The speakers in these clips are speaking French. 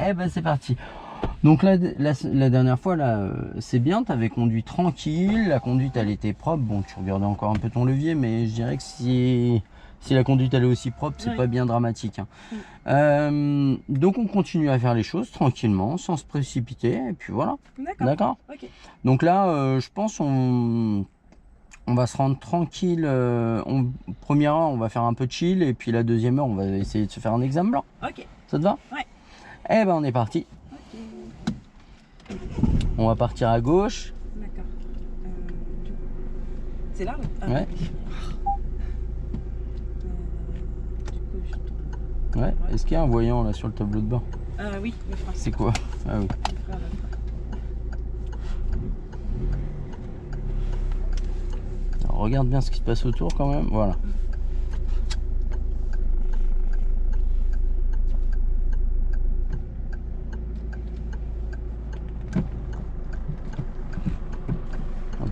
Eh ben c'est parti. Donc là, la dernière fois, là, c'est bien, tu avais conduit tranquille, la conduite elle était propre. Bon, tu regardais encore un peu ton levier, mais je dirais que si la conduite elle est aussi propre, c'est pas bien dramatique. Hein. Donc on continue à faire les choses tranquillement, sans se précipiter, et puis voilà. D'accord. Ok. Donc là, je pense on va se rendre tranquille. Première heure, on va faire un peu de chill, et puis la deuxième heure, on va essayer de se faire un examen blanc. Ok. Ça te va? Ouais. Eh ben on est parti. On va partir à gauche. D'accord. C'est là? Ouais. Du coup, je tourne. Ouais. Est-ce qu'il y a un voyant là sur le tableau de bord? Oui, le frein. C'est quoi? Ah oui. Le frein, le frein. Alors, regarde bien ce qui se passe autour quand même. Voilà.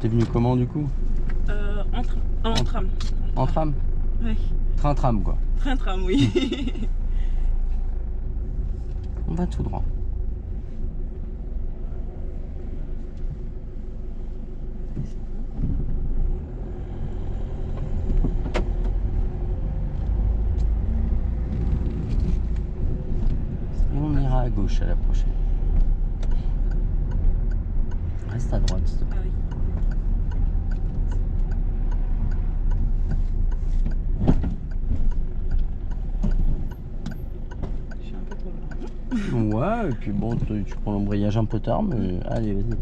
T'es venu comment du coup? En tram. En tram? Oui. Train-tram quoi. Train-tram, oui. On va tout droit. Et on ira à gauche à la prochaine. Reste à droite s'il te plaît. Ah oui. Je suis un peu trop loin. Ouais, et puis bon, tu prends l'embrayage un peu tard, mais allez, vas-y.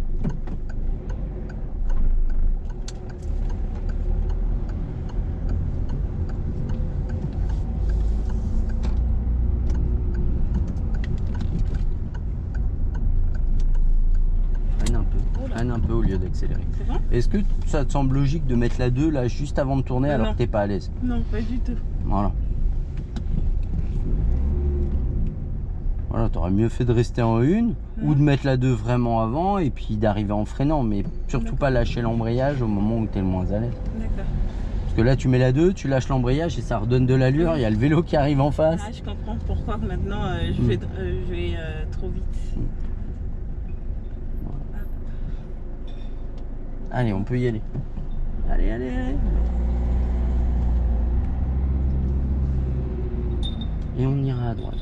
Freine un peu au lieu d'accélérer. C'est bon? Est-ce que ça te semble logique de mettre la 2 là juste avant de tourner alors que t'es pas à l'aise? Non, pas du tout. Voilà. Voilà, t'aurais mieux fait de rester en 1 ou de mettre la 2 vraiment avant et puis d'arriver en freinant, mais surtout pas lâcher l'embrayage au moment où t'es le moins à l'aise. D'accord. Parce que là tu mets la 2, tu lâches l'embrayage et ça redonne de l'allure, il y a le vélo qui arrive en face. Ah, je comprends pourquoi maintenant je vais trop vite. Allez, on peut y aller. Allez, allez, allez. Et on ira à droite.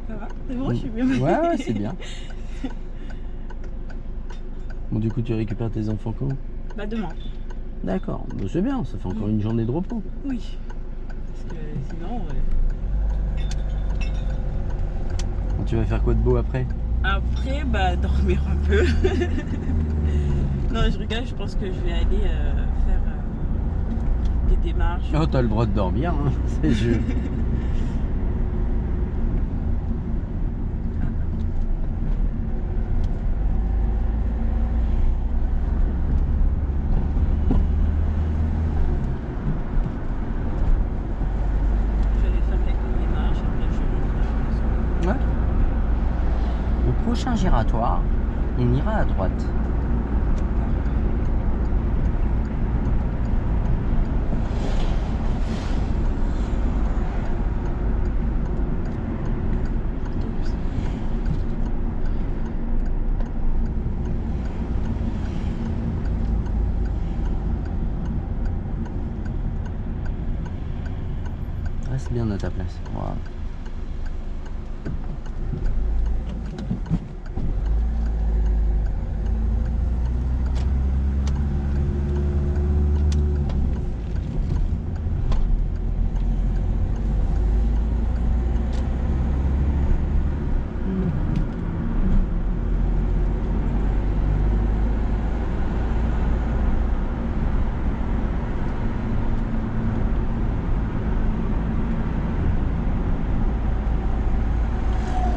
Ça va? C'est bon, je suis bien. Ouais, c'est bien. Bon, du coup, tu récupères tes enfants quand? Bah demain. D'accord, bon, c'est bien, ça fait encore une journée de repos. Oui. Parce que sinon... Tu vas faire quoi de beau après? Après, bah dormir un peu. Non, je regarde, je pense que je vais aller faire des démarches. Oh, t'as le droit de dormir, hein. C'est jeu. Je vais aller faire quelques démarches, après je rentre. Ouais. Au prochain giratoire, on ira à droite. Reste bien à ta place. Voilà.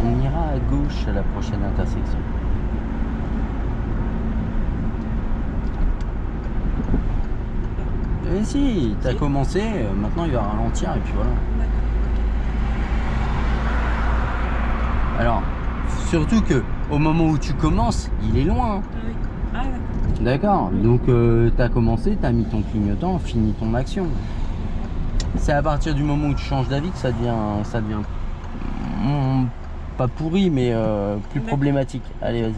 On ira à gauche à la prochaine intersection. Et si, t'as commencé, maintenant il va ralentir et puis voilà. Alors, surtout que au moment où tu commences, il est loin. Ah oui. Ah d'accord. D'accord. Donc t'as commencé, t'as mis ton clignotant, fini ton action. C'est à partir du moment où tu changes d'avis que ça devient pas pourri, mais plus D'accord. problématique. Allez, vas-y.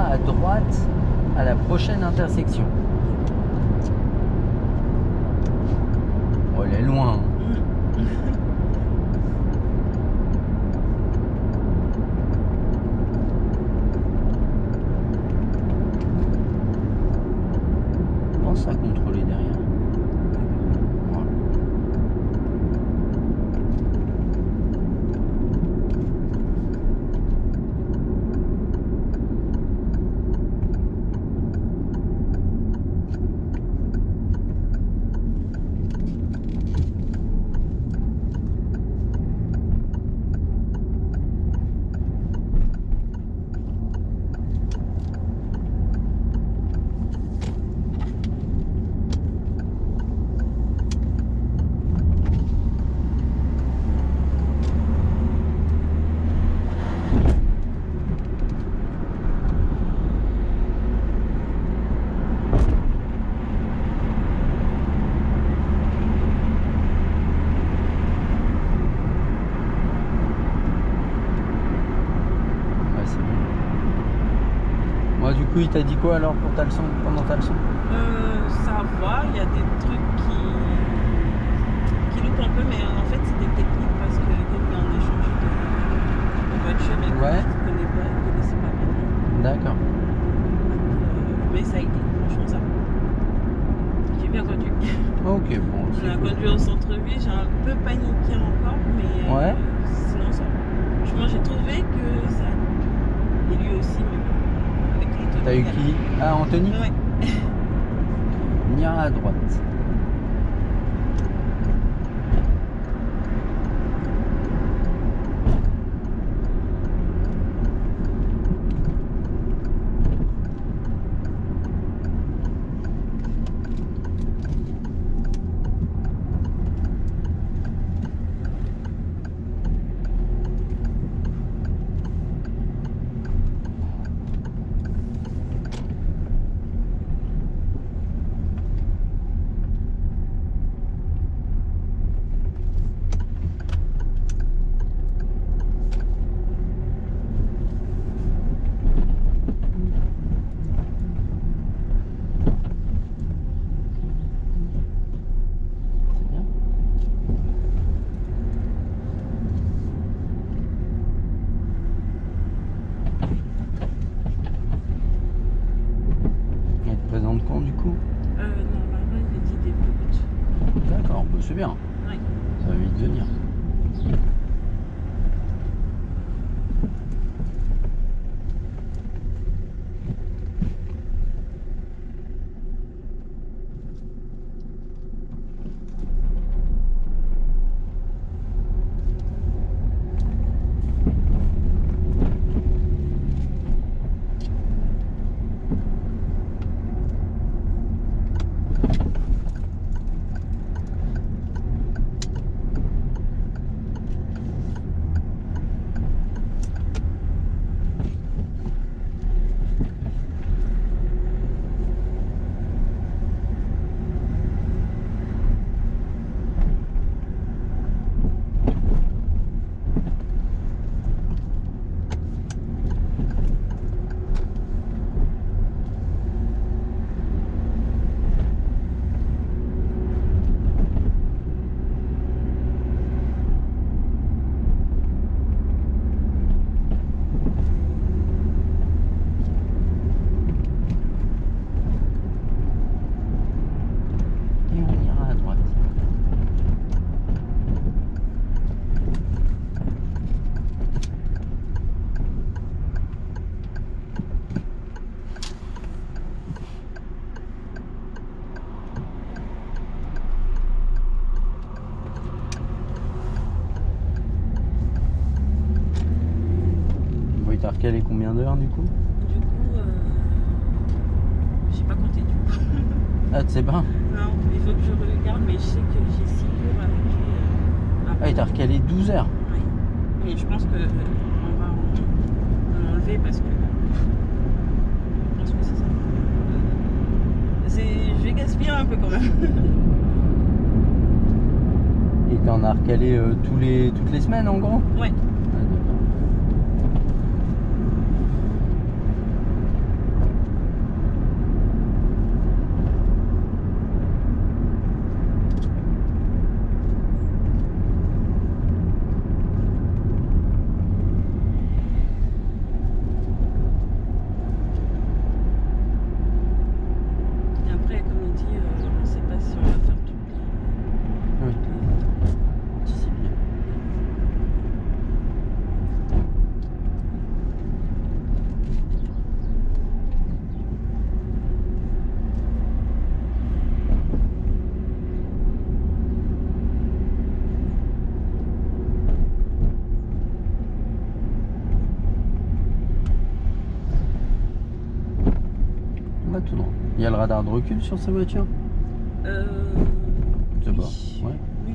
À droite à la prochaine intersection. Oh, elle est loin. Pense à contrôler derrière. Voilà. Du coup, il t'a dit quoi alors pour ta leçon, pendant ta leçon? Ça va, il y a des trucs qui loupent un peu, mais en fait c'était technique parce que comme on a changé de voiture et que Ouais. je ne connaissais pas bien. D'accord. Mais ça a été, franchement ça. J'ai bien conduit. Ok, bon. On a conduit au centre-ville, j'ai un peu paniqué encore, mais Ouais. sinon ça va. Franchement j'ai trouvé que ça. Et lui aussi, mais bon. T'as eu qui? Ah, Anthony? Ouais. On ira à droite. demande quand du coup? Normalement, il a dit début août. D'accord, bah, c'est bien. Ouais. Ça va vite venir. Et on ira à droite. Bon, il t'a recalé combien d'heures du coup? Du coup, j'ai pas compté du coup. Ah, tu sais pas? Non, il faut que je regarde, mais je sais que j'ai 6 cours avec lui. Ah, il t'a recalé 12 heures. Oui. Mais je pense que on va en enlever parce que je pense que c'est ça. Je vais gaspiller un peu quand même. Et t'en as recalé toutes les semaines en gros? Ouais. Ah, d'accord. Et après, comme il dit, on ne sait pas si on va faire tout. Oui. Si, c'est bien. On va tout droit. Il y a le radar de recul sur sa voiture? Euh, Je sais pas. oui. Ouais. Oui.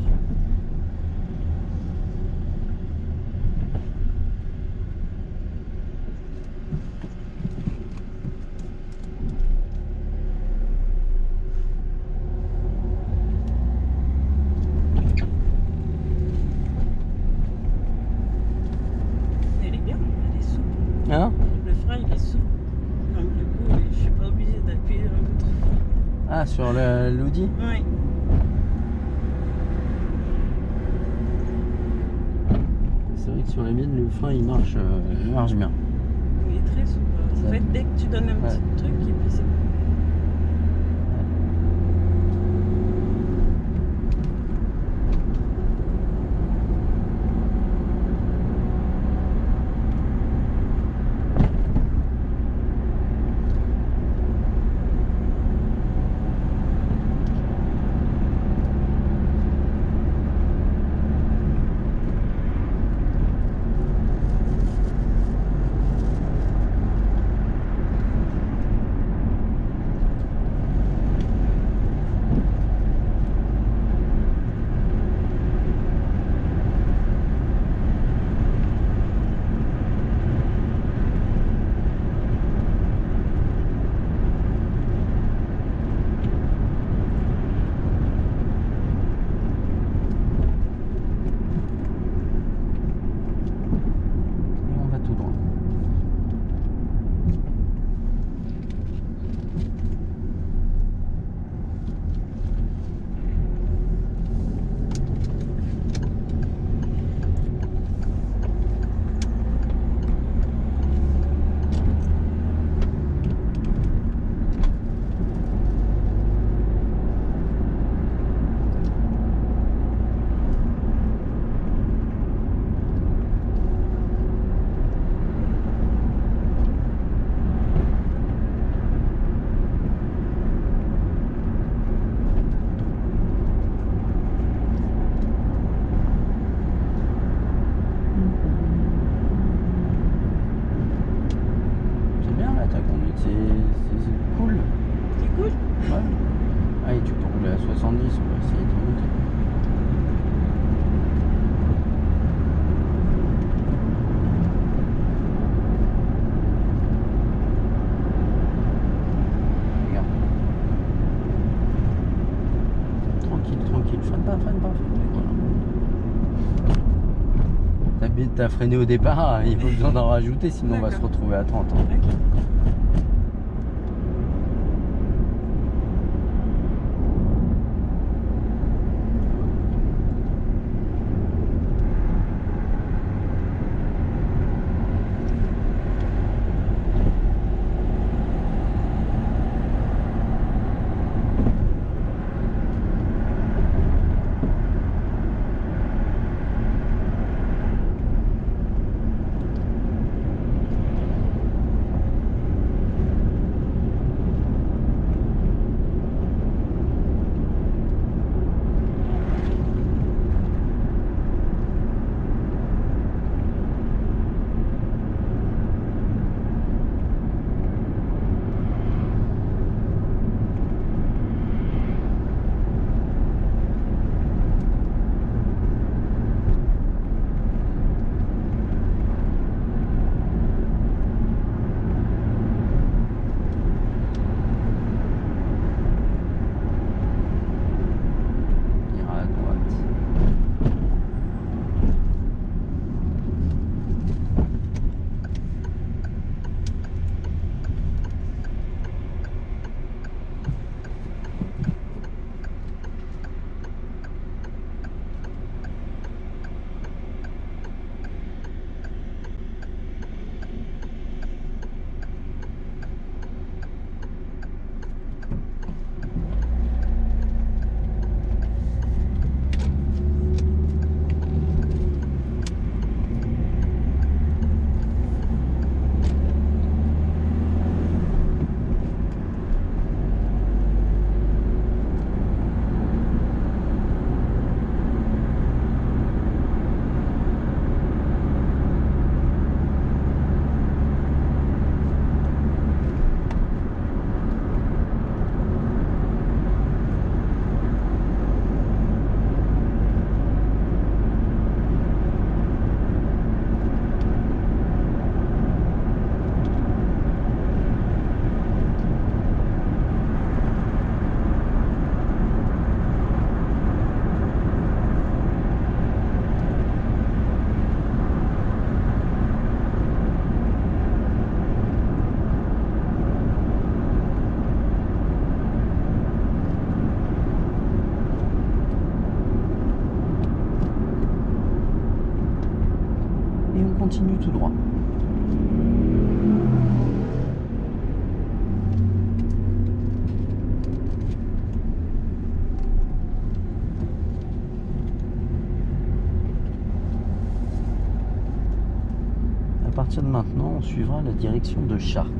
Elle est bien, elle est souple. Hein? Le frein, il est souple. Donc du coup, je suis pas obligée d'appuyer un peu trop fort. Ah, sur l'Audi? Oui. C'est vrai que sur la mienne, le frein il marche bien. Il est très souple. En Ça- fait, dès que tu donnes un Ouais. petit truc, et puis c'est bon. Allez, tu peux rouler à 70, on va essayer de remonter. Regarde. Tranquille, tranquille, freine pas, freine pas. Voilà. T'as freiné au départ, hein, il faut besoin d'en rajouter, sinon on va se retrouver à 30. Hein. Ok. Continue tout droit. À partir de maintenant, on suivra la direction de Chartres.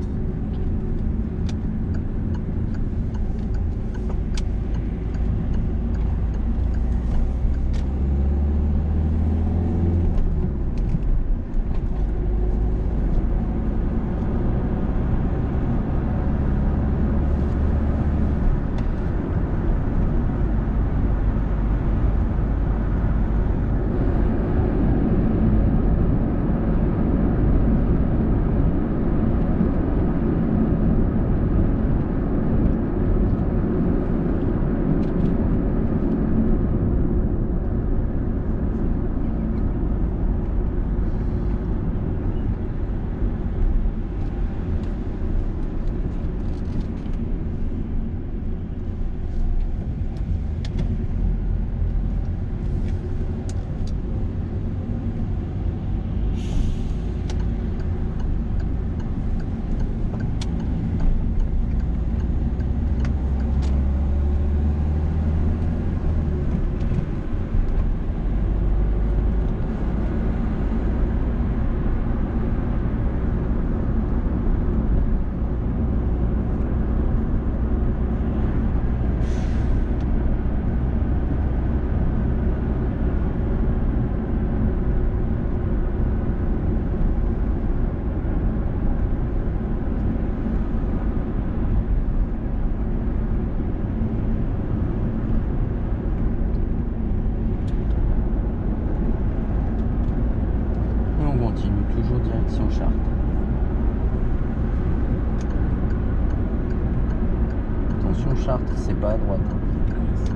pas à droite. Ah, mince.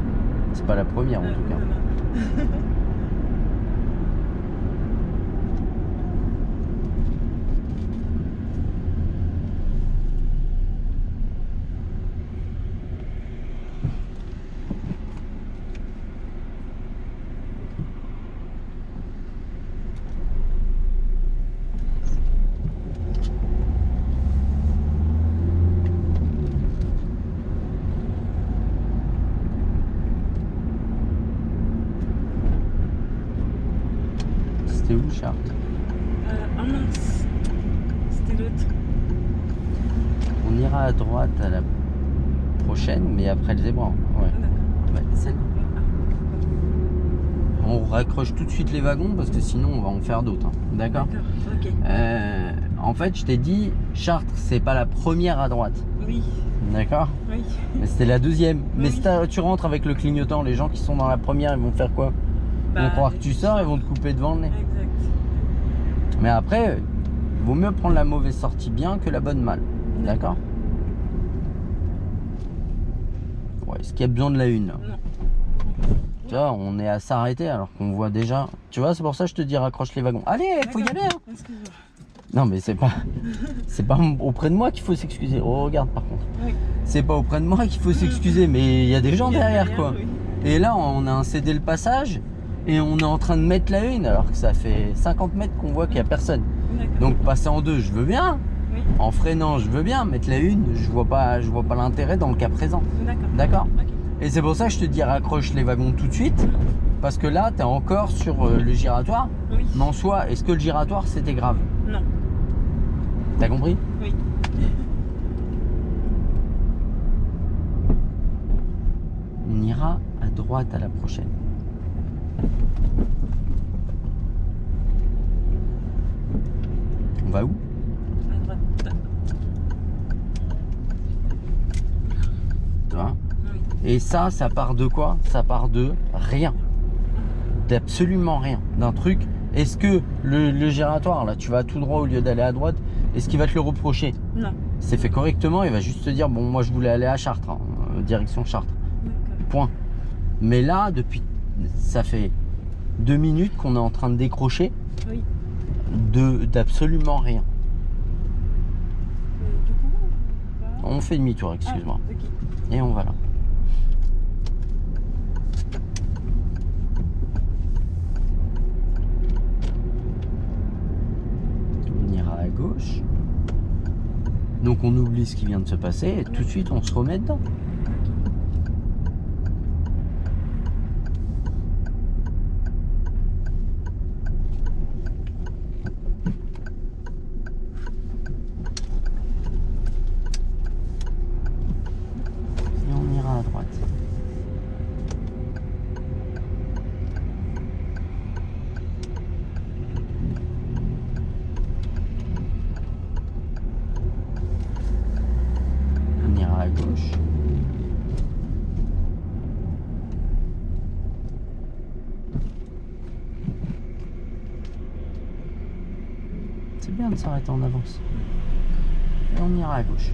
C'est pas la première en tout cas. Non. C'était où, Charles? Ah mince. C'était l'autre. On ira à droite à la prochaine, mais après le zébre. Ouais, Ah, d'accord. ouais, celle-là. Ah, On raccroche tout de suite les wagons parce que sinon on va en faire d'autres. Hein. D'accord? d'accord. Ok. En fait, je t'ai dit, Chartres, c'est pas la première à droite. Oui. D'accord? Oui. Mais c'était la deuxième. Mais Oui. si tu rentres avec le clignotant, les gens qui sont dans la première, ils vont faire quoi? Ils vont croire que tu sors, ils vont te couper devant le nez. Exact. Mais après, vaut mieux prendre la mauvaise sortie bien que la bonne mal. D'accord? Ouais, est-ce qu'il y a besoin de la une là? Non. Tu vois, on est à s'arrêter alors qu'on voit déjà. Tu vois, c'est pour ça que je te dis raccroche les wagons. Allez, faut y aller. Hein. Excuse-moi. Non, mais c'est pas auprès de moi qu'il faut s'excuser. Oh, regarde par contre. Oui. C'est pas auprès de moi qu'il faut s'excuser, mais il y a des gens Il y a derrière quoi. oui. Et là, on a incédé le passage et on est en train de mettre la une alors que ça fait 50 mètres qu'on voit qu'il y a personne. D'accord. Donc passer en deux, je veux bien. Oui. En freinant, je veux bien. Mettre la une, je vois pas l'intérêt dans le cas présent. D'accord. D'accord? Ok. Et c'est pour ça que je te dis raccroche les wagons tout de suite. Parce que là, tu es encore sur le giratoire. Oui. Mais en soi, est-ce que le giratoire c'était grave? Non. T'as compris? Oui. On ira à droite à la prochaine. On va où? À droite. Tu vois? Oui. Et ça part de quoi? Ça part de rien. D'absolument rien. D'un truc. Est-ce que le giratoire, là, tu vas tout droit au lieu d'aller à droite, est-ce qu'il va te le reprocher? Non. C'est fait correctement, il va juste te dire, bon, moi je voulais aller à Chartres, hein, direction Chartres. D'accord. Point. Mais là, ça fait 2 minutes qu'on est en train de décrocher Oui. d'absolument rien. Du coup, on va... On fait demi-tour, excuse-moi. Ah, ok. Et on va là. On ira à gauche. Donc on oublie ce qui vient de se passer et tout de suite on se remet dedans. Et on ira à droite. On ira à gauche. C'est bien de s'arrêter en avance. Et on ira à gauche.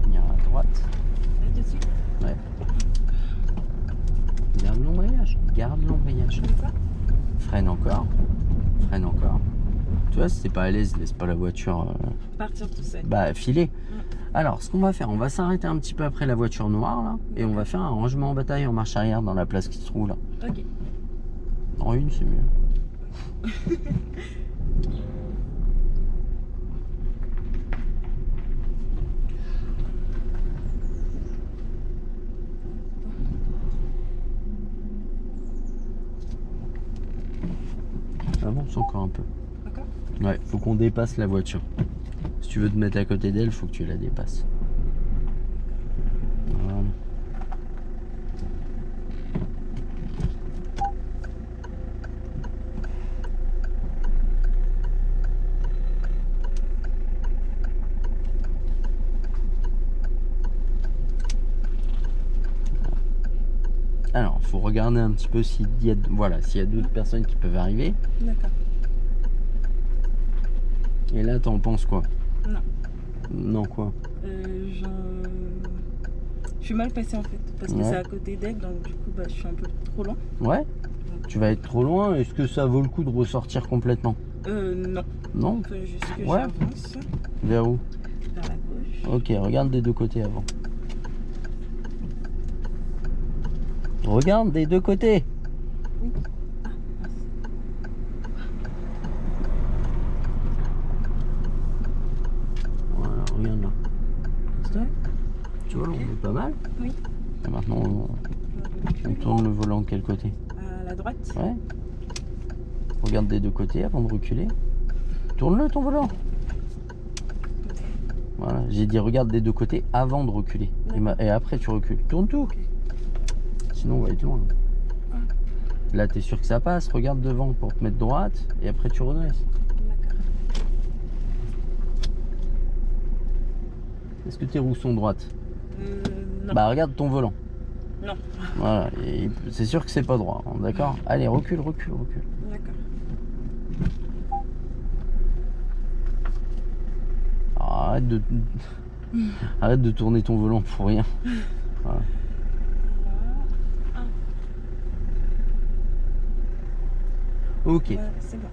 On ira à droite. Là-dessus. Ouais. Garde l'embrayage. Garde l'embrayage. Comme ça. Freine encore. Freine encore. Tu vois, si t'es pas à l'aise, laisse pas la voiture Partir tout seul. filer. Alors, ce qu'on va faire, on va s'arrêter un petit peu après la voiture noire là, et on va faire un rangement en bataille en marche arrière dans la place qui se trouve là. Ok. En une, c'est mieux. Avance encore un peu. D'accord. Ouais, faut qu'on dépasse la voiture. Si tu veux te mettre à côté d'elle, faut que tu la dépasses. Voilà. Alors, il faut regarder un petit peu s'il y a, voilà, s'il y a d'autres personnes qui peuvent arriver. D'accord. Et là, t'en penses quoi? Non. Non, quoi? Je suis mal passée en fait, parce que Ouais. c'est à côté d'elle, donc du coup, bah, je suis un peu trop loin. Ouais? Tu vas être trop loin. Est-ce que ça vaut le coup de ressortir complètement? Non. Non? Faut juste que Ouais. j'avance Vers où? vers la gauche. Ok, regarde des deux côtés avant. Regarde des deux côtés. Oui. Voilà, regarde là. Stop. Tu vois, là, on est pas mal. Oui. Et maintenant, on tourne le volant de quel côté? À la droite. Ouais. Regarde des deux côtés avant de reculer. Tourne-le ton volant. Voilà, j'ai dit regarde des deux côtés avant de reculer. Et après tu recules. Tourne tout. Sinon on va être loin. Là t'es sûr que ça passe. Regarde devant pour te mettre droite. Et après tu redresses. D'accord. Est-ce que tes roues sont droites? Non. Bah regarde ton volant. Non. Voilà. Et c'est sûr que c'est pas droit. D'accord? Allez, recule, recule, recule. D'accord. Arrête de tourner ton volant pour rien. Voilà. Là. Ok. C'est bon.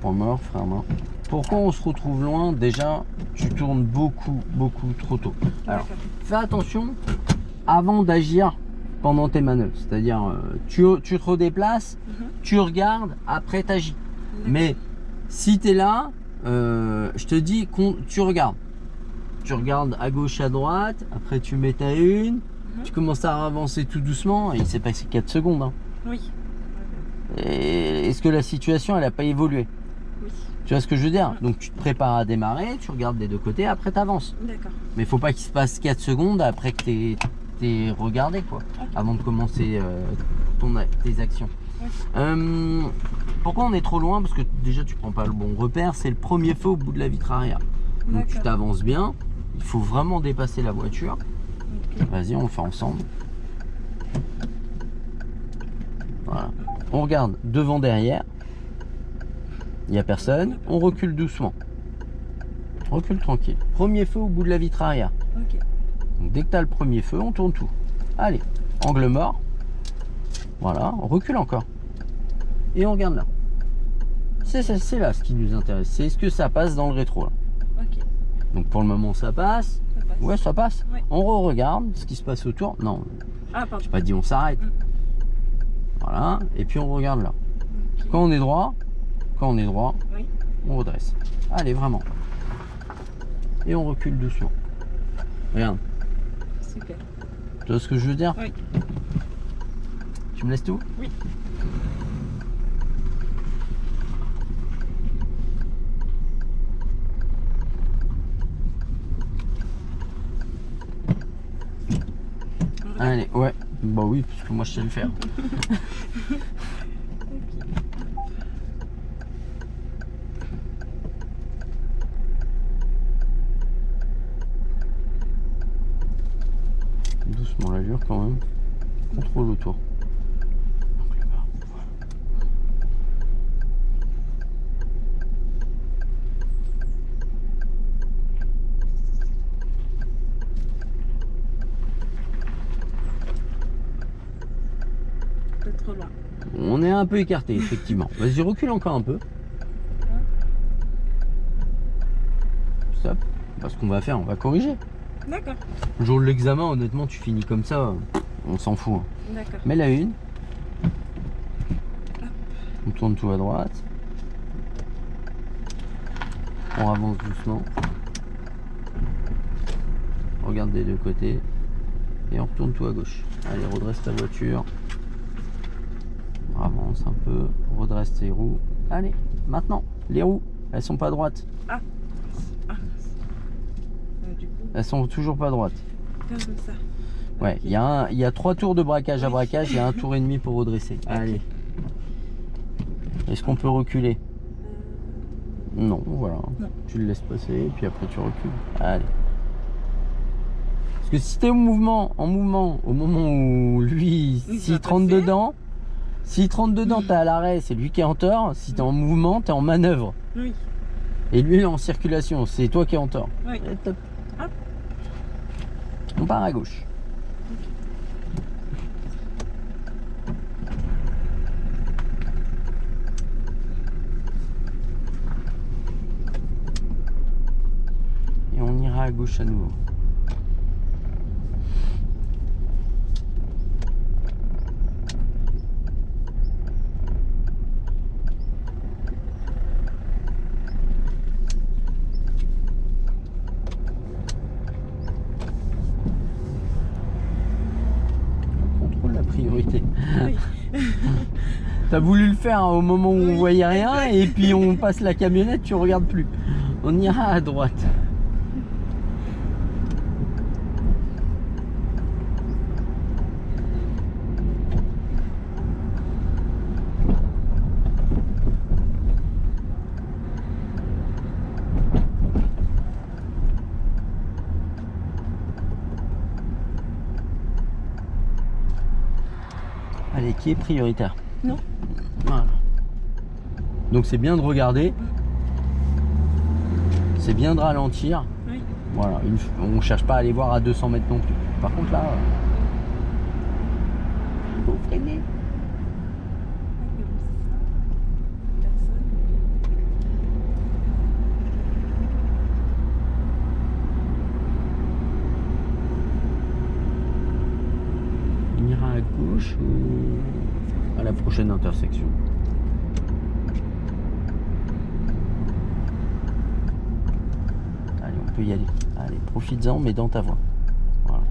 Point mort, frère main. Pourquoi on se retrouve loin? Déjà, tu tournes beaucoup, beaucoup trop tôt. Alors, D'accord. fais attention avant d'agir pendant tes manœuvres. C'est-à-dire, tu te redéplaces, tu regardes, après t'agis. Mais si tu es là, je te dis, tu regardes. Tu regardes à gauche, à droite, après tu mets ta une, tu commences à avancer tout doucement, et il s'est passé 4 secondes. Hein. Oui. Et est-ce que la situation, elle n'a pas évolué? Oui. Tu vois ce que je veux dire? Donc tu te prépares à démarrer, tu regardes des deux côtés, après tu avances. D'accord. Mais il faut pas qu'il se passe 4 secondes après que t'es regardé, quoi, avant de commencer tes actions. Pourquoi on est trop loin? Parce que déjà tu prends pas le bon repère, c'est le premier feu au bout de la vitre arrière. Donc tu t'avances bien, il faut vraiment dépasser la voiture. Vas-y, on le fait ensemble. Voilà. On regarde devant, derrière. Il n'y a personne. On recule doucement. Recule tranquille. Premier feu au bout de la vitre arrière. Ok. Donc dès que tu as le premier feu, on tourne tout. Allez, angle mort. Voilà, on recule encore. Et on regarde là. C'est là ce qui nous intéresse. C'est est-ce que ça passe dans le rétro là. Ok. Donc pour le moment ça passe. Ça passe. Ouais, ça passe. Ouais. On re-regarde ce qui se passe autour. Non, Ah, pardon. j'ai pas dit on s'arrête. Voilà, et puis on regarde là. Ok. Quand on est droit, Oui. on redresse. Allez, vraiment. Et on recule doucement. Regarde, Super. tu vois ce que je veux dire? Oui. Tu me laisses tout? Oui. Allez, ouais. Bah oui, parce que moi je sais le faire. Doucement l'allure quand même. Contrôle autour. Peut-être trop loin. On est un peu écarté, effectivement. Vas-y, recule encore un peu. Stop. Parce qu'on va faire, on va corriger. D'accord. Le jour de l'examen, honnêtement, tu finis comme ça, on s'en fout. Hein. D'accord. Mets la une. On tourne tout à droite. On avance doucement. On regarde des deux côtés. Et on retourne tout à gauche. Allez, redresse ta voiture. On avance un peu. Redresse tes roues. Allez, maintenant, les roues, elles sont pas droites. Ah. Du coup, Elles sont toujours pas droites. comme ça. Ouais, Ok. il y a 3 tours de braquage à braquage, il y a un tour et demi pour redresser. Allez. Est-ce qu'on peut reculer? Non, voilà. Non. Tu le laisses passer et puis après tu recules. Allez. Parce que si t'es en mouvement, au moment où lui, Il s'il va te rentre passer. dedans, t'es à l'arrêt, c'est lui qui est en tort. Si t'es en mouvement, t'es en manœuvre. Oui. Et lui, il est en circulation, c'est toi qui es en tort. Oui. Et top. Hop. On part à gauche. Et on ira à gauche à nouveau. On contrôle la priorité. Oui. T'as voulu le faire au moment où on Oui, voyait rien exact. et puis on passe la camionnette, tu regardes plus. On ira à droite. Allez, qui est prioritaire? Non. Voilà. Donc c'est bien de regarder. C'est bien de ralentir. Oui. Voilà, on cherche pas à aller voir à 200 mètres non plus. Par contre là, faut freiner. On ira à gauche ou à la prochaine intersection. Allez, on peut y aller. Allez, profites-en, mais dans ta voie. Voilà.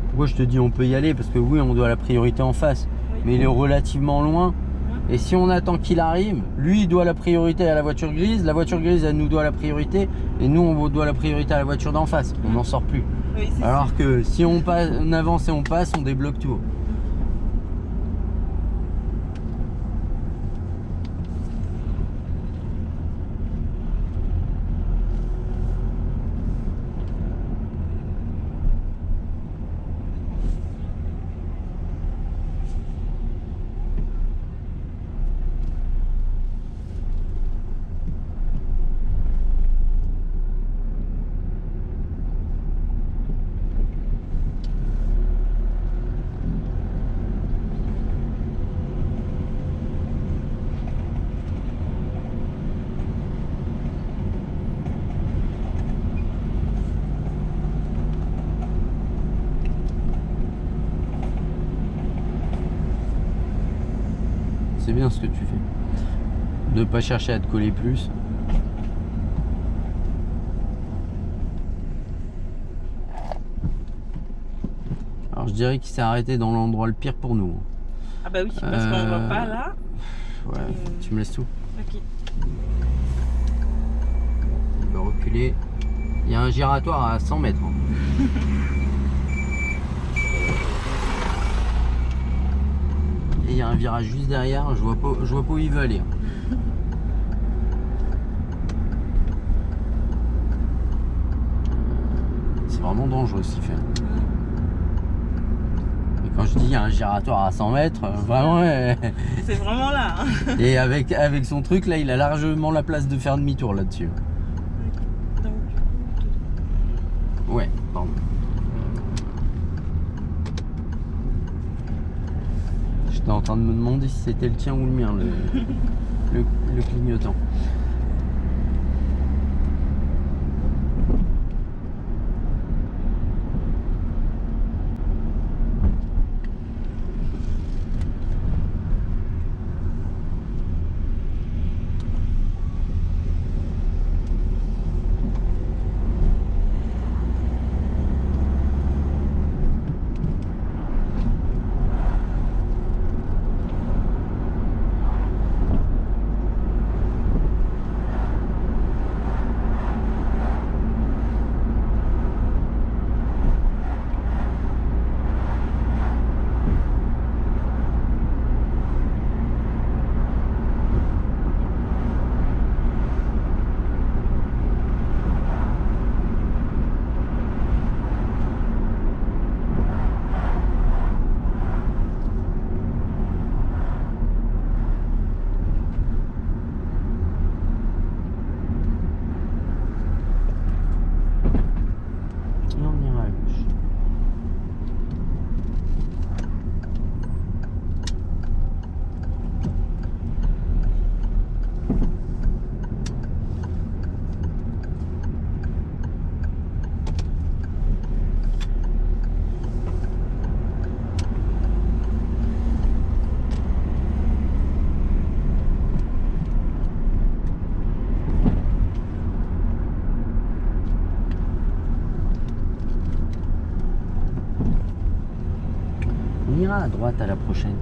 Pourquoi je te dis on peut y aller? Parce que oui, on doit la priorité en face. Oui. Mais il est relativement loin. Et si on attend qu'il arrive, lui il doit la priorité à la voiture grise, la voiture grise elle nous doit la priorité, et nous on doit la priorité à la voiture d'en face. On n'en sort plus. Oui, c'est Alors sûr. que si on avance et on passe, on débloque tout. C'est bien ce que tu fais. De ne pas chercher à te coller plus. Alors je dirais qu'il s'est arrêté dans l'endroit le pire pour nous. Ah bah oui, parce qu'on va pas là. Ouais, tu me laisses tout. Ok. Il va reculer. Il y a un giratoire à 100 mètres. Et il y a un virage juste derrière, je vois pas où il veut aller. C'est vraiment dangereux ce qu'il fait. Et quand je dis il y a un giratoire à 100 mètres, vraiment. C'est vraiment là. Hein. Et avec son truc là, il a largement la place de faire demi-tour là-dessus. Donc, Ouais, pardon. J'étais en train de me demander si c'était le tien ou le mien, le clignotant. On ira à droite à la prochaine.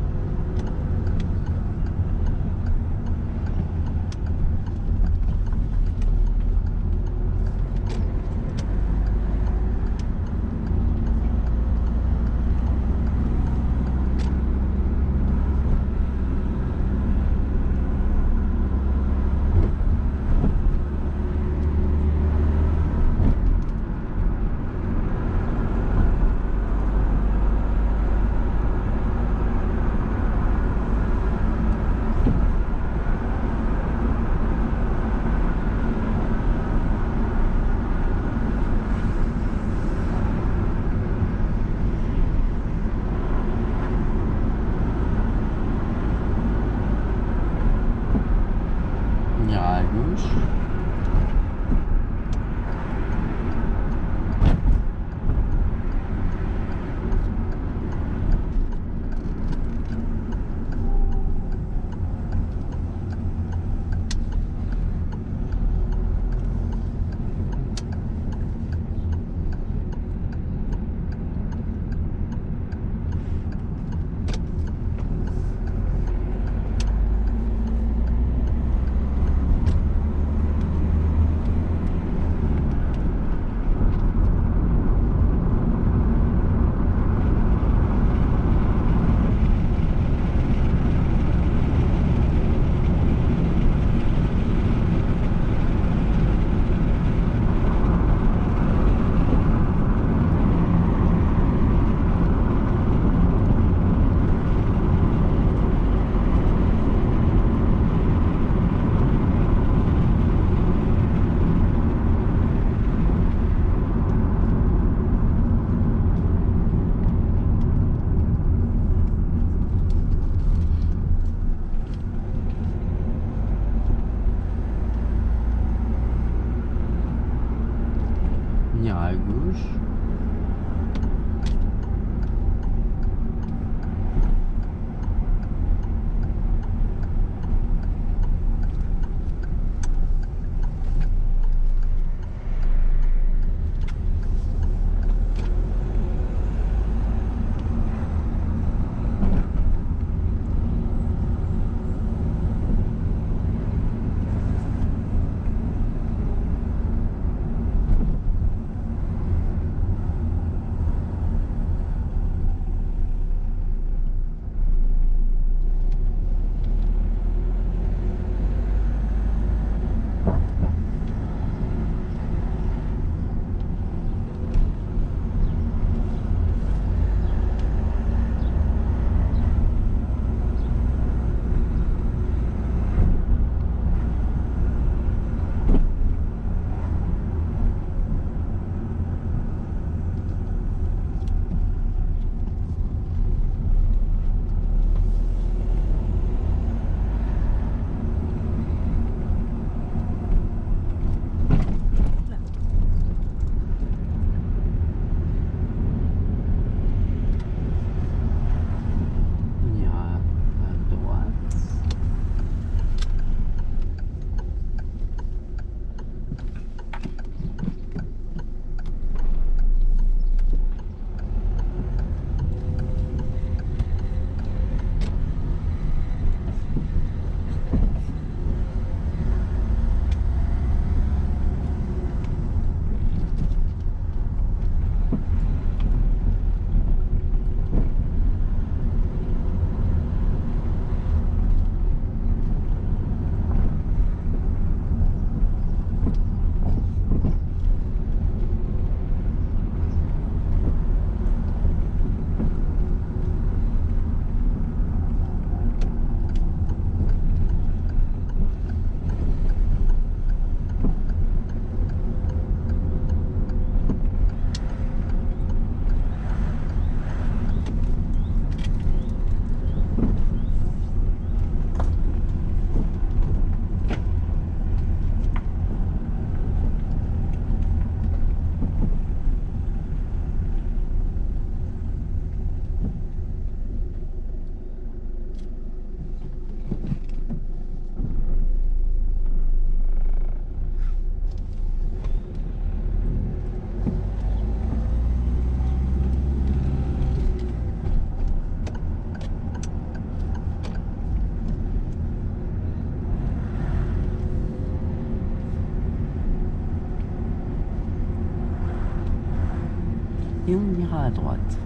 ira à droite.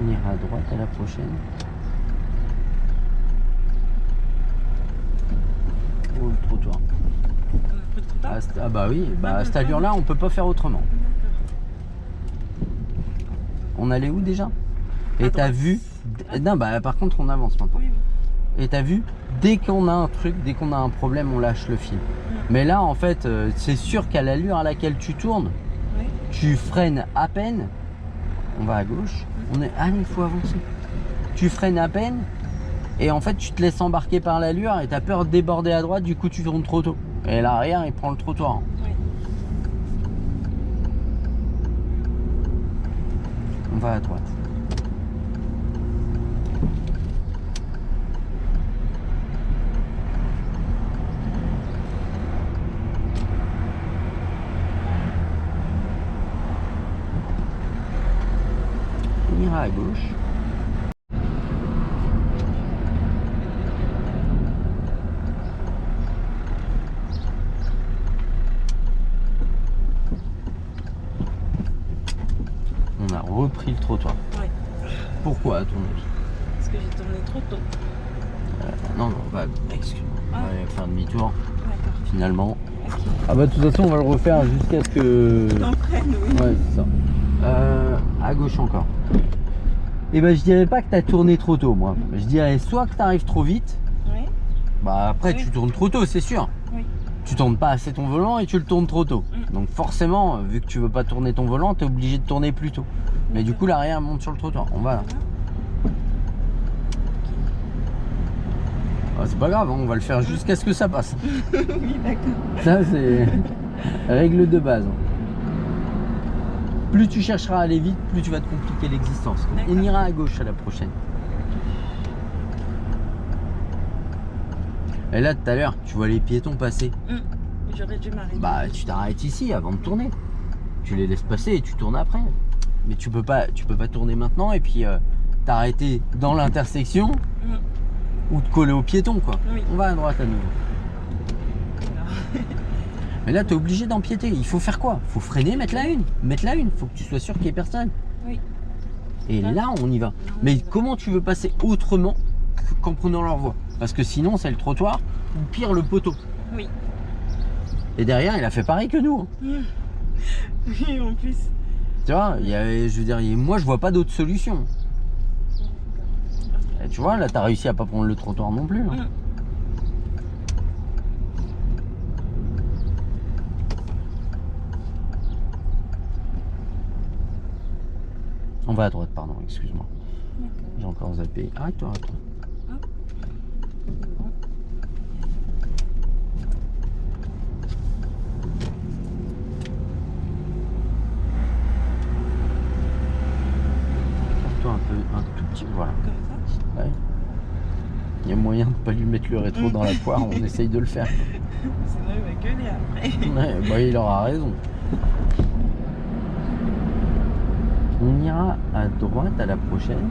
On ira à droite à la prochaine. Oh, le trottoir. Un peu trop tard. Ah bah oui, bah à cette allure-là, on peut pas faire autrement. On allait où déjà? Et À t'as droite. vu? Non, bah par contre, on avance maintenant. Oui, oui. Et t'as vu? Dès qu'on a un truc, dès qu'on a un problème, on lâche le fil. Mais là, en fait, c'est sûr qu'à l'allure à laquelle tu tournes, Oui. tu freines à peine. On va à gauche. On est. Ah, mais il faut avancer. Tu freines à peine. Et en fait, tu te laisses embarquer par l'allure et t'as peur de déborder à droite. Du coup, tu tournes trop tôt. Et l'arrière, il prend le trottoir. Oui. On va à droite. On ira à gauche. On a repris le trottoir. Oui. Pourquoi à ton avis? Parce que j'ai tourné trop tôt. Non, non, bah, excuse-moi. On va faire demi-tour D'accord. finalement. Ok. Ah bah de toute façon, on va le refaire jusqu'à ce que... T'en prennes, oui. Ouais, c'est ça. À gauche encore. Et ben je dirais pas que t'as tourné trop tôt, moi. Je dirais soit que t'arrives trop vite, Oui. bah après Oui. tu tournes trop tôt, c'est sûr. Oui. Tu tournes pas assez ton volant et tu le tournes trop tôt. Donc forcément, vu que tu veux pas tourner ton volant, t'es obligé de tourner plus tôt. Mais du coup, l'arrière monte sur le trottoir. On va là. Ah, c'est pas grave, hein, on va le faire jusqu'à ce que ça passe. Oui, d'accord. Ça, c'est règle de base. Plus tu chercheras à aller vite, plus tu vas te compliquer l'existence. D'accord. On ira à gauche à la prochaine. Et là, tout à l'heure, tu vois les piétons passer. J'aurais dû m'arrêter. Bah, tu t'arrêtes ici avant de tourner. Tu les laisses passer et tu tournes après. Mais tu peux pas tourner maintenant et puis t'arrêter dans l'intersection ou te coller aux piétons, quoi. Oui. On va à droite à nouveau. Alors. Mais là, tu es obligé d'empiéter. Il faut faire quoi? Faut freiner, mettre la une. Mettre la une. Faut que tu sois sûr qu'il n'y ait personne. Oui. Et Ouais. là, on y va. on Mais y va. comment tu veux passer autrement qu'en prenant leur voie? Parce que sinon, c'est le trottoir ou pire, le poteau. Oui. Et derrière, il a fait pareil que nous. Hein. Oui, en plus. Tu vois, je veux dire, moi, je vois pas d'autre solution. Et tu vois, là, tu as réussi à pas prendre le trottoir non plus. Hein. On va à droite, pardon, excuse-moi. J'ai encore zappé. Arrête-toi, arrête-toi. Toi un peu, un tout petit, voilà. Comme ça. Ouais. Il y a moyen de pas lui mettre le rétro dans la poire, on essaye de le faire. Sinon, il va gueuler après. Ouais, bah il aura raison. On ira à droite à la prochaine.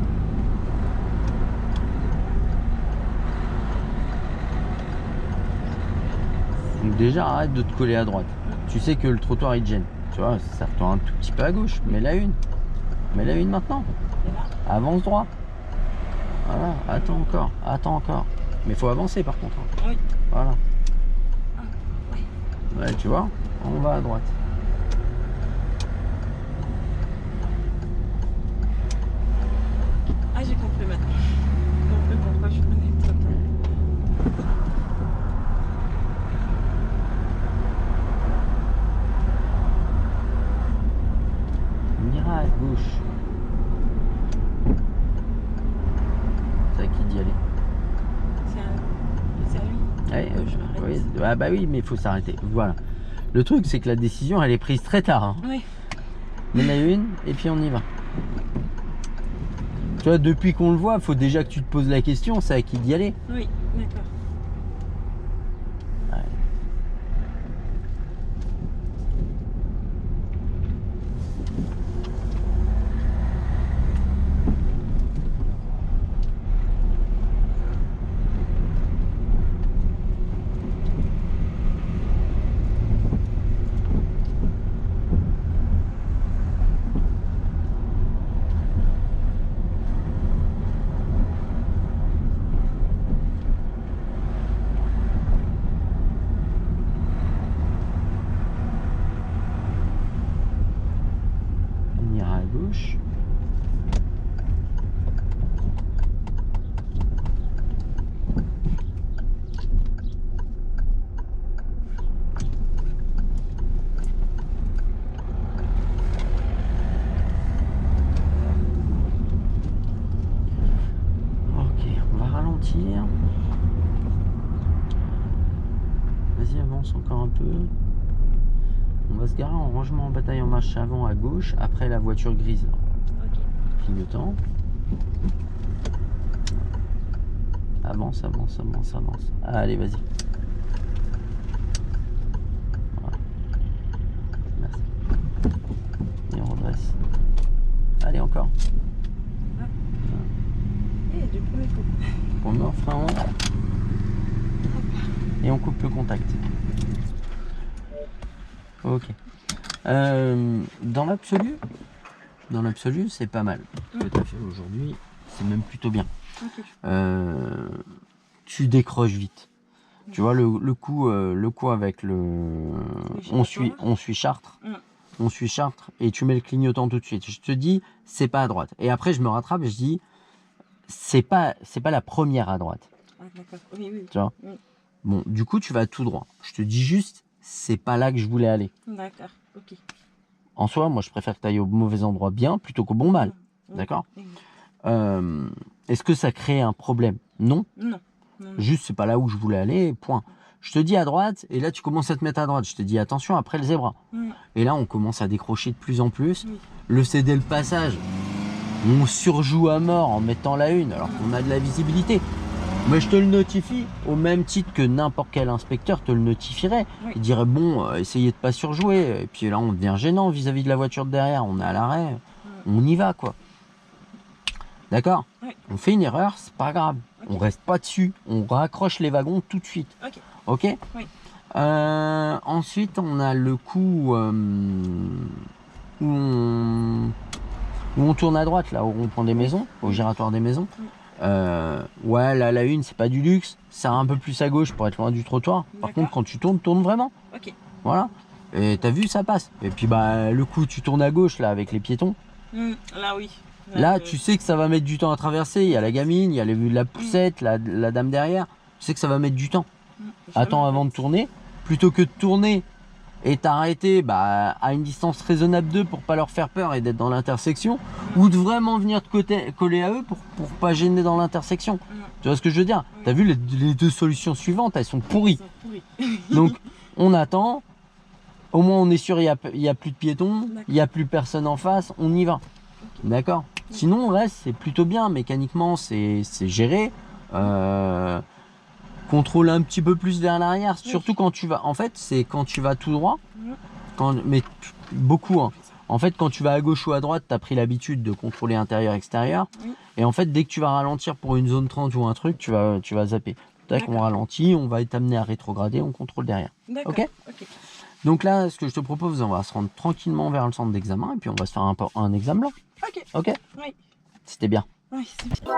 Donc déjà arrête de te coller à droite. Tu sais que le trottoir il te gêne. Tu vois, ça retourne un tout petit peu à gauche. Mets la une. Mets la une maintenant. Avance droit. Voilà, attends encore, attends encore. Mais faut avancer par contre. Hein. Oui. Voilà. Ah, oui. Ouais, tu vois, on va à droite. Ah, j'ai compris maintenant. J'ai compris pourquoi je prenais le trottoir. On ira à gauche. C'est à qui d'y aller? C'est à lui. Ouais, Je m'arrête. oui, ah bah oui, mais il faut s'arrêter. Voilà. Le truc, c'est que la décision, elle est prise très tard. Hein. Oui. Il y en a une, et puis on y va. Tu vois, depuis qu'on le voit, il faut déjà que tu te poses la question, c'est à qui d'y aller. Oui, d'accord. Ouais. On ira à gauche. Ok, on va ralentir. Vas-y, avance encore un peu. On va se garer en rangement en bataille en marche avant à gauche, après la voiture grise. Là. Ok. Clignotant. Avance, avance, avance, avance. Allez, vas-y. Voilà. Merci. Et on redresse. Allez, encore. Et du premier coup. On met en frein en haut. Et on coupe le contact. Ok. Dans l'absolu, c'est pas mal. Ce que tu as fait aujourd'hui, c'est même plutôt bien. Ok. Tu décroches vite. Tu vois le coup avec le, on suit Chartres. On suit Chartres et tu mets le clignotant tout de suite. Je te dis, c'est pas à droite. Et après, je me rattrape et je dis, c'est pas la première à droite. Ah, d'accord. Oui, oui. Tu vois. Oui. Bon, du coup, tu vas tout droit. Je te dis juste, c'est pas là que je voulais aller. D'accord. Ok. En soi, moi, je préfère que tu ailles au mauvais endroit bien plutôt qu'au bon mal. Oui. D'accord. Oui. Est-ce que ça crée un problème? Non. Non. Non. Juste, c'est pas là où je voulais aller, point. Je te dis à droite, et là, tu commences à te mettre à droite. Je te dis, attention, après le zébra. Et là, on commence à décrocher de plus en plus. Oui. Le céder le passage, on surjoue à mort en mettant la une, alors qu'on a de la visibilité. Mais je te le notifie, au même titre que n'importe quel inspecteur te le notifierait. Oui. Il dirait, bon, essayez de pas surjouer. Et puis là, on devient gênant vis-à-vis de la voiture de derrière. On est à l'arrêt, on y va, quoi. D'accord. Oui. On fait une erreur, c'est pas grave. Ok. On reste pas dessus. On raccroche les wagons tout de suite. Ok. Ok. Oui. Ensuite, on a le coup où on tourne à droite, là, au rond-point des maisons, au giratoire des maisons. Oui. Ouais, là, la une, c'est pas du luxe. Ça un peu plus à gauche pour être loin du trottoir. Par D'accord. contre, quand tu tourne vraiment. Ok. Voilà. Et t'as vu, ça passe. Et puis, bah, le coup, tu tournes à gauche, là, avec les piétons. Là, oui. Là, tu sais que ça va mettre du temps à traverser. Il y a la gamine, il y a la poussette, la dame derrière. Tu sais que ça va mettre du temps. Attends avant de tourner. Plutôt que de tourner et t'arrêter à une distance raisonnable d'eux pour pas leur faire peur et d'être dans l'intersection. Ou de vraiment venir te coller à eux pour pas gêner dans l'intersection. Tu vois ce que je veux dire? T'as vu, les deux solutions suivantes, elles sont pourries. Donc, on attend. Au moins, on est sûr, il y a plus de piétons. Il n'y a plus personne en face. On y va. D'accord. Sinon, là, c'est plutôt bien. Mécaniquement, c'est géré. Contrôle un petit peu plus vers l'arrière. Surtout quand tu vas... En fait, c'est quand tu vas tout droit. Mais beaucoup. Hein. En fait, quand tu vas à gauche ou à droite, tu as pris l'habitude de contrôler intérieur-extérieur. Et en fait, dès que tu vas ralentir pour une zone 30 ou un truc, tu vas zapper. Tac, on ralentit, on va être amené à rétrograder, on contrôle derrière. Ok. Donc là, ce que je te propose, on va se rendre tranquillement vers le centre d'examen et puis on va se faire un examen blanc. Ok. Ok. Oui. C'était bien. Oui, c'est bien.